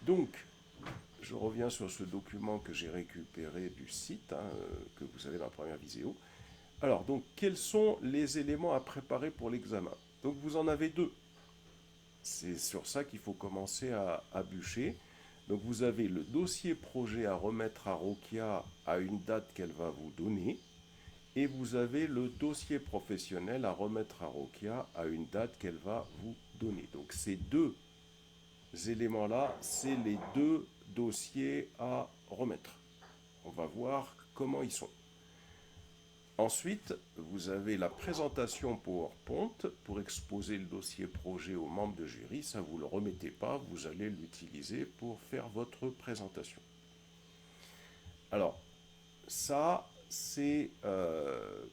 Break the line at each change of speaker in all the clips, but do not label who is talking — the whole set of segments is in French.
Donc, je reviens sur ce document que j'ai récupéré du site, que vous avez dans la première vidéo. Alors, donc, quels sont les éléments à préparer pour l'examen? Donc, vous en avez deux. C'est sur ça qu'il faut commencer à bûcher. Donc, vous avez le dossier projet à remettre à Rokia à une date qu'elle va vous donner. Et vous avez le dossier professionnel à remettre à Rokia à une date qu'elle va vous donner. Donc, ces deux éléments-là, c'est les deux dossiers à remettre. On va voir comment ils sont. Ensuite, vous avez la présentation PowerPoint pour exposer le dossier projet aux membres de jury. Ça, vous ne le remettez pas, vous allez l'utiliser pour faire votre présentation. Alors, ça, c'est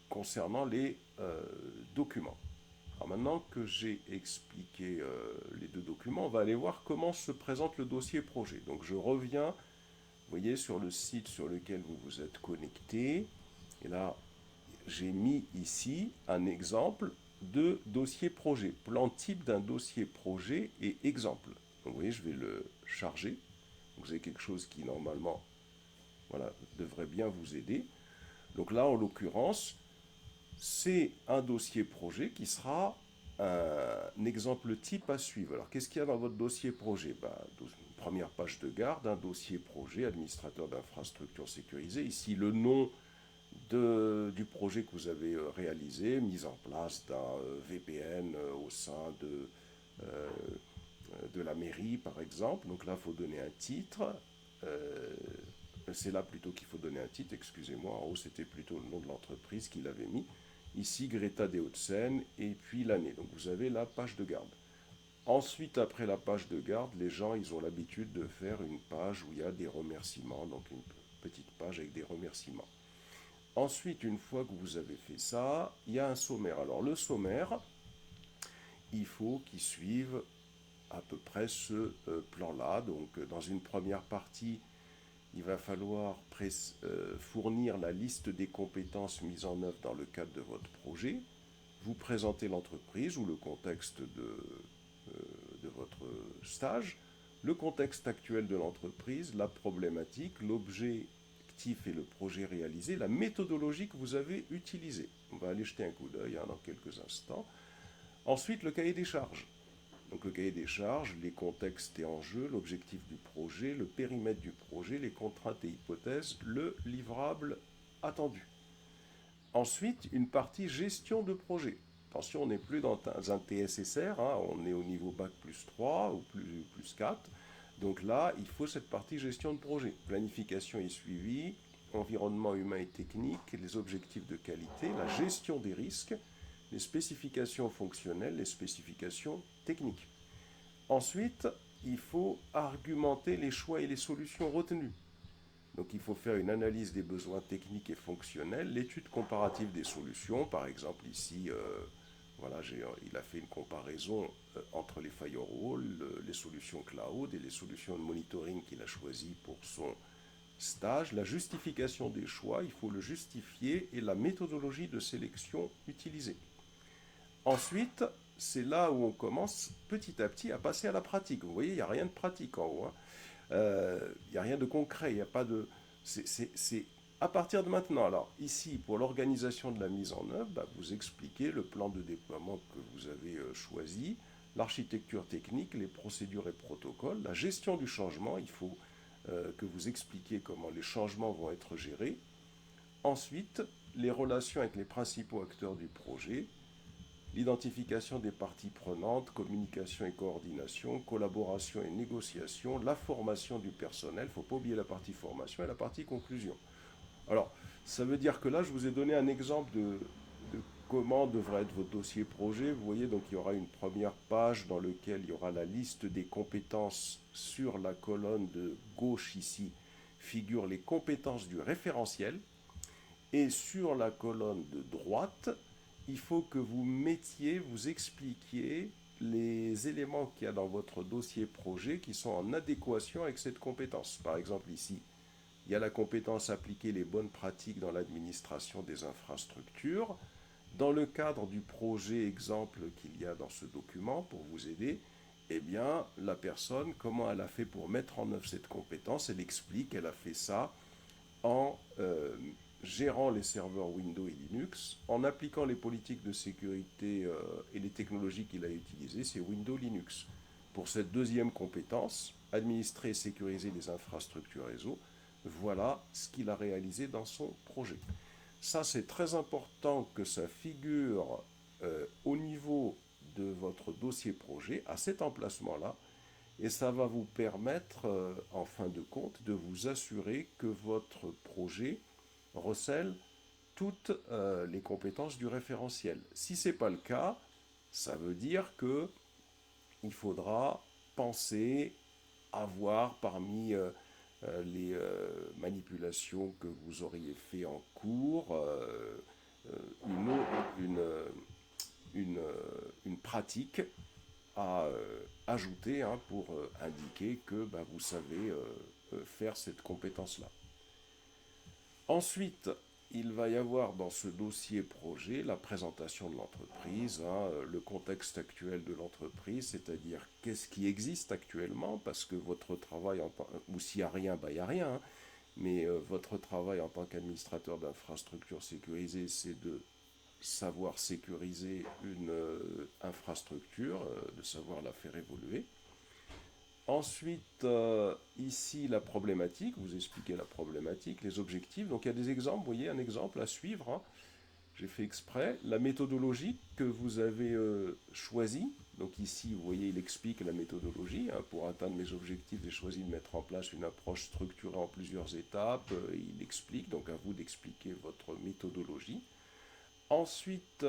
concernant les documents. Alors maintenant que j'ai expliqué les deux documents, on va aller voir comment se présente le dossier projet. Donc je reviens, vous voyez, sur le site sur lequel vous vous êtes connecté. Et là, j'ai mis ici un exemple de dossier projet, plan type d'un dossier projet et exemple. Donc vous voyez, je vais le charger. Donc, vous avez quelque chose qui normalement, voilà, devrait bien vous aider. Donc là, en l'occurrence, c'est un dossier projet qui sera un exemple type à suivre. Alors, qu'est-ce qu'il y a dans votre dossier projet? Une première page de garde, un dossier projet, administrateur d'infrastructure sécurisée. Ici, le nom du projet que vous avez réalisé, mise en place d'un VPN au sein euh, de la mairie, par exemple. Donc là, il faut donner un titre. Euh, c'est là plutôt qu'il faut donner un titre, excusez-moi. En haut, c'était plutôt le nom de l'entreprise qu'il avait mis. Ici, Greta des Hauts-de-Seine, et puis l'année. Donc vous avez la page de garde. Ensuite, après la page de garde, les gens, ils ont l'habitude de faire une page où il y a des remerciements, donc une petite page avec des remerciements. Ensuite, une fois que vous avez fait ça, il y a un sommaire. Alors le sommaire, il faut qu'il suive à peu près ce plan-là. Donc dans une première partie, il va falloir fournir la liste des compétences mises en œuvre dans le cadre de votre projet. Vous présentez l'entreprise ou le contexte de votre stage, le contexte actuel de l'entreprise, la problématique, l'objectif et le projet réalisé, la méthodologie que vous avez utilisée. On va aller jeter un coup d'œil dans quelques instants. Ensuite, le cahier des charges. Donc le cahier des charges, les contextes et enjeux, l'objectif du projet, le périmètre du projet, les contraintes et hypothèses, le livrable attendu. Ensuite, une partie gestion de projet. Attention, on n'est plus dans un TSSR, on est au niveau Bac plus 3 ou plus 4. Donc là, il faut cette partie gestion de projet. Planification et suivi, environnement humain et technique, les objectifs de qualité, la gestion des risques, les spécifications fonctionnelles, les spécifications techniques. Ensuite, il faut argumenter les choix et les solutions retenues. Donc il faut faire une analyse des besoins techniques et fonctionnels, l'étude comparative des solutions. Par exemple ici, voilà, il a fait une comparaison entre les firewalls, les solutions cloud et les solutions de monitoring qu'il a choisies pour son stage. La justification des choix, il faut le justifier et la méthodologie de sélection utilisée. Ensuite, c'est là où on commence petit à petit à passer à la pratique. Vous voyez, il n'y a rien de pratique en haut. Il n'y a rien de concret, il n'y a pas de... C'est à partir de maintenant. Alors ici, pour l'organisation de la mise en œuvre, vous expliquez le plan de déploiement que vous avez choisi, l'architecture technique, les procédures et protocoles, la gestion du changement. Il faut que vous expliquiez comment les changements vont être gérés. Ensuite, les relations avec les principaux acteurs du projet, l'identification des parties prenantes, communication et coordination, collaboration et négociation, la formation du personnel, il ne faut pas oublier la partie formation et la partie conclusion. Alors, ça veut dire que là, je vous ai donné un exemple de comment devrait être votre dossier projet. Vous voyez, donc il y aura une première page dans laquelle il y aura la liste des compétences. Sur la colonne de gauche ici figurent les compétences du référentiel. Et sur la colonne de droite, il faut que vous mettiez, vous expliquiez les éléments qu'il y a dans votre dossier projet qui sont en adéquation avec cette compétence. Par exemple ici, il y a la compétence appliquer les bonnes pratiques dans l'administration des infrastructures. Dans le cadre du projet exemple qu'il y a dans ce document pour vous aider, eh bien, la personne, comment elle a fait pour mettre en œuvre cette compétence, elle explique qu'elle a fait ça en gérant les serveurs Windows et Linux, en appliquant les politiques de sécurité et les technologies qu'il a utilisées, c'est Windows Linux. Pour cette deuxième compétence, administrer et sécuriser les infrastructures réseau, voilà ce qu'il a réalisé dans son projet. Ça, c'est très important que ça figure au niveau de votre dossier projet, à cet emplacement-là, et ça va vous permettre, en fin de compte, de vous assurer que votre projet recèle toutes les compétences du référentiel. Si ce n'est pas le cas, ça veut dire que il faudra penser à voir parmi les manipulations que vous auriez fait en cours une, une, une pratique à ajouter pour indiquer que vous savez faire cette compétence-là. Ensuite, il va y avoir dans ce dossier projet la présentation de l'entreprise, le contexte actuel de l'entreprise, c'est-à-dire qu'est-ce qui existe actuellement, parce que votre travail, ou s'il n'y a rien, il n'y a rien, mais votre travail en tant qu'administrateur d'infrastructure sécurisée, c'est de savoir sécuriser une infrastructure, de savoir la faire évoluer. Ensuite, ici, la problématique, vous expliquez la problématique, les objectifs. Donc il y a des exemples, vous voyez, un exemple à suivre. J'ai fait exprès. La méthodologie que vous avez choisie. Donc ici, vous voyez, il explique la méthodologie. Pour atteindre mes objectifs, j'ai choisi de mettre en place une approche structurée en plusieurs étapes. Il explique, donc à vous d'expliquer votre méthodologie. Ensuite,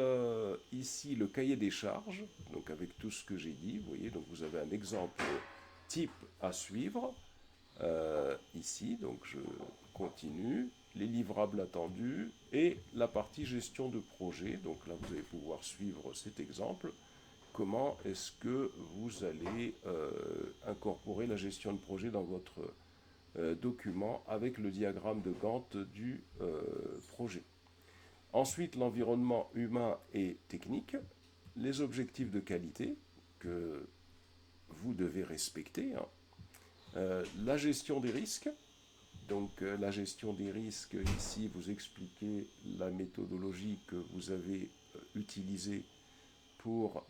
ici, le cahier des charges, donc avec tout ce que j'ai dit, vous voyez, donc vous avez un exemple type à suivre, ici, donc je continue, les livrables attendus et la partie gestion de projet, donc là vous allez pouvoir suivre cet exemple, comment est-ce que vous allez incorporer la gestion de projet dans votre document avec le diagramme de Gantt du projet. Ensuite, l'environnement humain et technique, les objectifs de qualité que vous devez respecter, la gestion des risques. Donc la gestion des risques, ici, vous expliquez la méthodologie que vous avez utilisée pour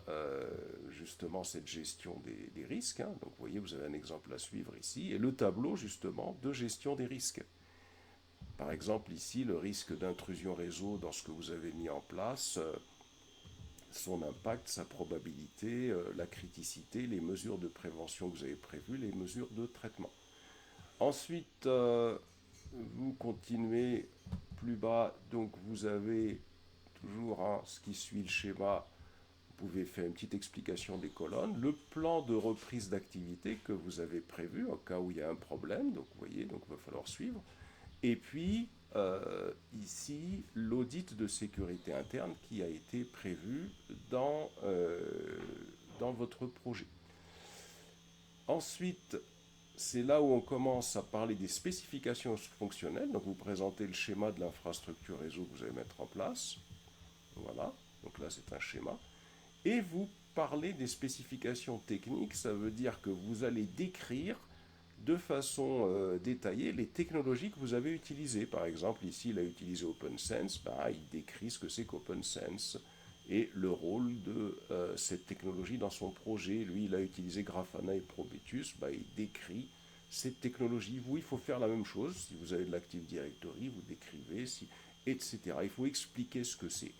justement cette gestion des risques. Donc vous voyez, vous avez un exemple à suivre ici, et le tableau justement de gestion des risques. Par exemple, ici, le risque d'intrusion réseau dans ce que vous avez mis en place, son impact, sa probabilité, la criticité, les mesures de prévention que vous avez prévues, les mesures de traitement. Ensuite, vous continuez plus bas, donc vous avez toujours ce qui suit le schéma. Vous pouvez faire une petite explication des colonnes, le plan de reprise d'activité que vous avez prévu au cas où il y a un problème, donc vous voyez, donc il va falloir suivre. Et puis, ici, l'audit de sécurité interne qui a été prévu dans votre projet. Ensuite, c'est là où on commence à parler des spécifications fonctionnelles. Donc, vous présentez le schéma de l'infrastructure réseau que vous allez mettre en place. Voilà, donc là, c'est un schéma. Et vous parlez des spécifications techniques, ça veut dire que vous allez décrire de façon détaillée les technologies que vous avez utilisées. Par exemple, ici, il a utilisé OpenSense, il décrit ce que c'est qu'OpenSense et le rôle de cette technologie dans son projet. Lui, il a utilisé Grafana et Prometheus, il décrit cette technologie. Vous, il faut faire la même chose. Si vous avez de l'Active Directory, vous décrivez, etc. Il faut expliquer ce que c'est.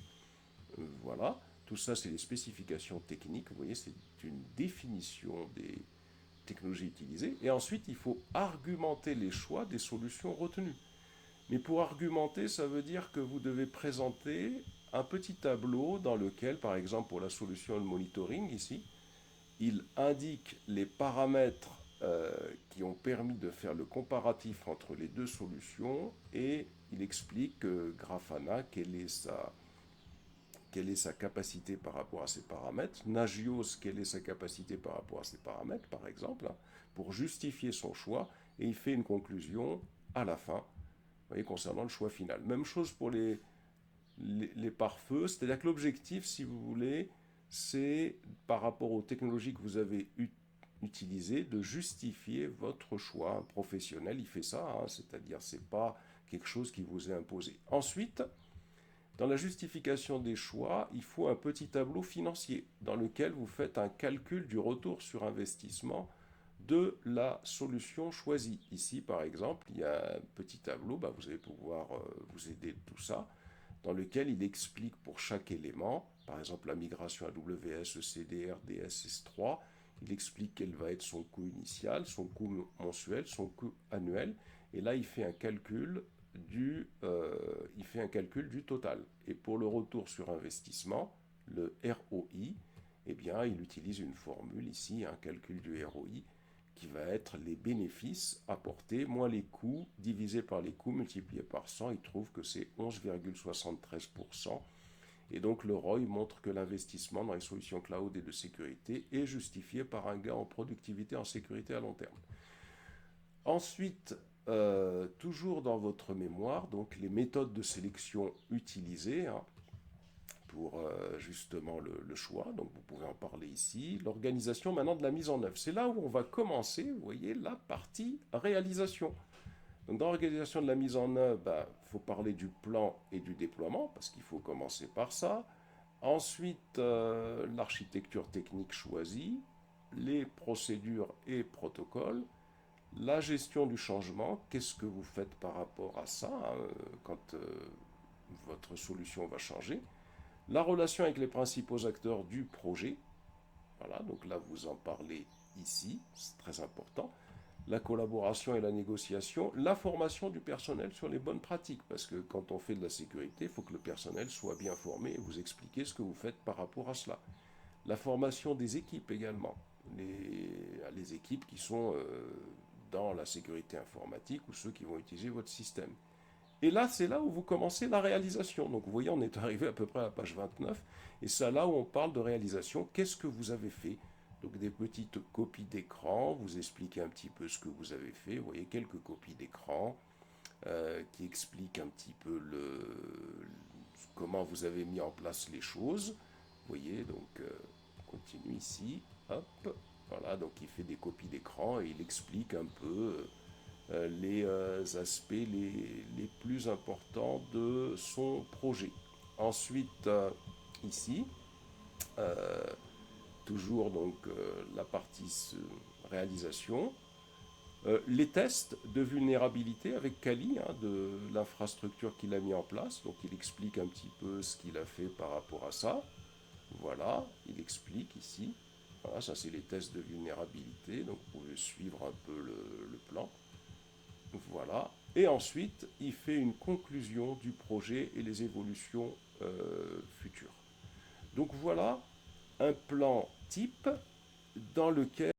Voilà, tout ça, c'est les spécifications techniques. Vous voyez, c'est une définition des technologies utilisées. Et ensuite, il faut argumenter les choix des solutions retenues. Mais pour argumenter, ça veut dire que vous devez présenter un petit tableau dans lequel, par exemple, pour la solution de monitoring, ici, il indique les paramètres qui ont permis de faire le comparatif entre les deux solutions et il explique Grafana, quelle est sa capacité par rapport à ces paramètres, Nagios, quelle est sa capacité par rapport à ces paramètres, par exemple, pour justifier son choix, et il fait une conclusion à la fin, vous voyez, concernant le choix final. Même chose pour les pare-feux, c'est-à-dire que l'objectif, si vous voulez, c'est par rapport aux technologies que vous avez utiliser de justifier votre choix. Un professionnel, il fait ça, hein, c'est-à-dire c'est pas quelque chose qui vous est imposé. Ensuite, dans la justification des choix, il faut un petit tableau financier dans lequel vous faites un calcul du retour sur investissement de la solution choisie. Ici, par exemple, il y a un petit tableau, vous allez pouvoir vous aider de tout ça, dans lequel il explique pour chaque élément, par exemple la migration AWS, ECD, RDS, S3, il explique quel va être son coût initial, son coût mensuel, son coût annuel, et là il fait un calcul du total. Et pour le retour sur investissement, le ROI, eh bien, il utilise une formule ici, un calcul du ROI, qui va être les bénéfices apportés moins les coûts divisés par les coûts multipliés par 100. Il trouve que c'est 11,73%. Et donc le ROI montre que l'investissement dans les solutions cloud et de sécurité est justifié par un gain en productivité et en sécurité à long terme. Ensuite, toujours dans votre mémoire, donc les méthodes de sélection utilisées, hein, pour justement le choix, donc vous pouvez en parler ici. L'organisation maintenant de la mise en œuvre, c'est là où on va commencer, vous voyez, la partie réalisation. Donc dans l'organisation de la mise en œuvre, il faut parler du plan et du déploiement, parce qu'il faut commencer par ça. Ensuite, l'architecture technique choisie, les procédures et protocoles, la gestion du changement, qu'est-ce que vous faites par rapport à ça quand votre solution va changer. La relation avec les principaux acteurs du projet, voilà, donc là vous en parlez ici, c'est très important. La collaboration et la négociation, la formation du personnel sur les bonnes pratiques, parce que quand on fait de la sécurité, il faut que le personnel soit bien formé et vous expliquer ce que vous faites par rapport à cela. La formation des équipes également, les équipes qui sont dans la sécurité informatique ou ceux qui vont utiliser votre système. Et là, c'est là où vous commencez la réalisation. Donc vous voyez, on est arrivé à peu près à la page 29, et c'est là où on parle de réalisation. Qu'est-ce que vous avez fait? Donc des petites copies d'écran, vous expliquez un petit peu ce que vous avez fait. Vous voyez quelques copies d'écran qui expliquent un petit peu comment vous avez mis en place les choses. Vous voyez, donc on continue ici. Hop, voilà, donc il fait des copies d'écran et il explique un peu les aspects les plus importants de son projet. Ensuite, ici, euh, toujours donc la partie réalisation, les tests de vulnérabilité avec Kali, hein, de l'infrastructure qu'il a mis en place. Donc il explique un petit peu ce qu'il a fait par rapport à ça. Voilà, il explique ici. Voilà, ça c'est les tests de vulnérabilité. Donc vous pouvez suivre un peu le plan. Voilà. Et ensuite, il fait une conclusion du projet et les évolutions futures. Donc voilà un plan type dans lequel